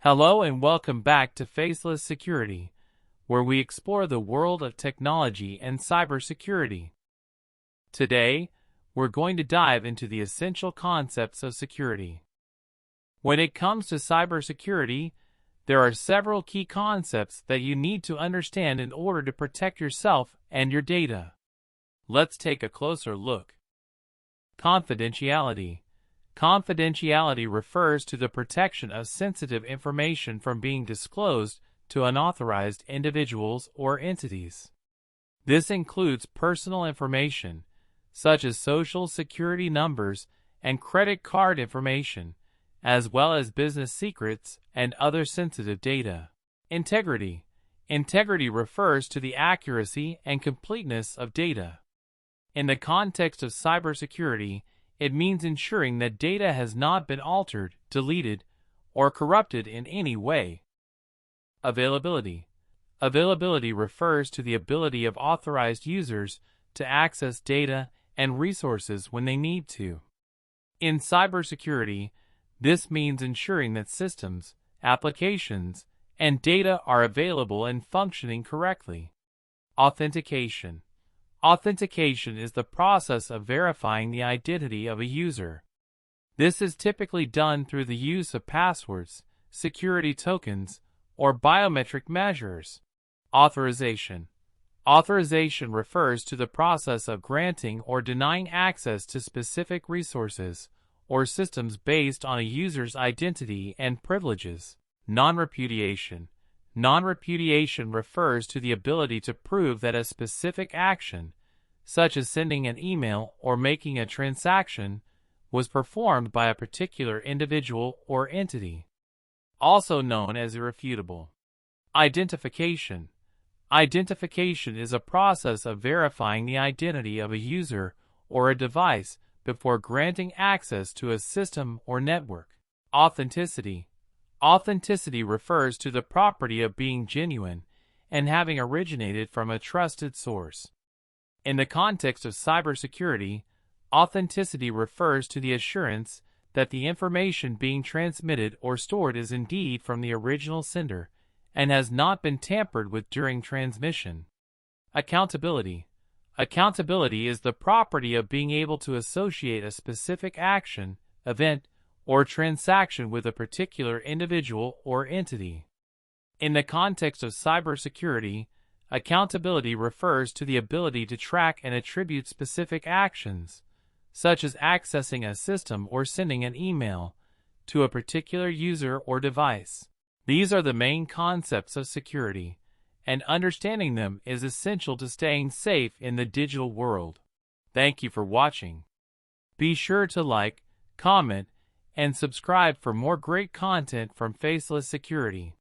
Hello and welcome back to Faceless Security, where we explore the world of technology and cybersecurity. Today, we're going to dive into the essential concepts of security. When it comes to cybersecurity, there are several key concepts that you need to understand in order to protect yourself and your data. Let's take a closer look. Confidentiality. Confidentiality refers to the protection of sensitive information from being disclosed to unauthorized individuals or entities. This includes personal information, such as social security numbers and credit card information, as well as business secrets and other sensitive data. Integrity. Integrity refers to the accuracy and completeness of data. In the context of cybersecurity, it means ensuring that data has not been altered, deleted, or corrupted in any way. Availability. Availability refers to the ability of authorized users to access data and resources when they need to. In cybersecurity, this means ensuring that systems, applications, and data are available and functioning correctly. Authentication. Authentication is the process of verifying the identity of a user. This is typically done through the use of passwords, security tokens, or biometric measures. Authorization. Authorization refers to the process of granting or denying access to specific resources or systems based on a user's identity and privileges. Non-repudiation. Non-repudiation refers to the ability to prove that a specific action, such as sending an email or making a transaction, was performed by a particular individual or entity. Also known as irrefutable. Identification. Identification is a process of verifying the identity of a user or a device before granting access to a system or network. Authenticity. Authenticity refers to the property of being genuine and having originated from a trusted source. In the context of cybersecurity, authenticity refers to the assurance that the information being transmitted or stored is indeed from the original sender and has not been tampered with during transmission. Accountability. Accountability is the property of being able to associate a specific action, event, or transaction with a particular individual or entity. In the context of cybersecurity, accountability refers to the ability to track and attribute specific actions, such as accessing a system or sending an email, to a particular user or device. These are the main concepts of security, and understanding them is essential to staying safe in the digital world. Thank you for watching. Be sure to like, comment, and subscribe for more great content from Faceless Security.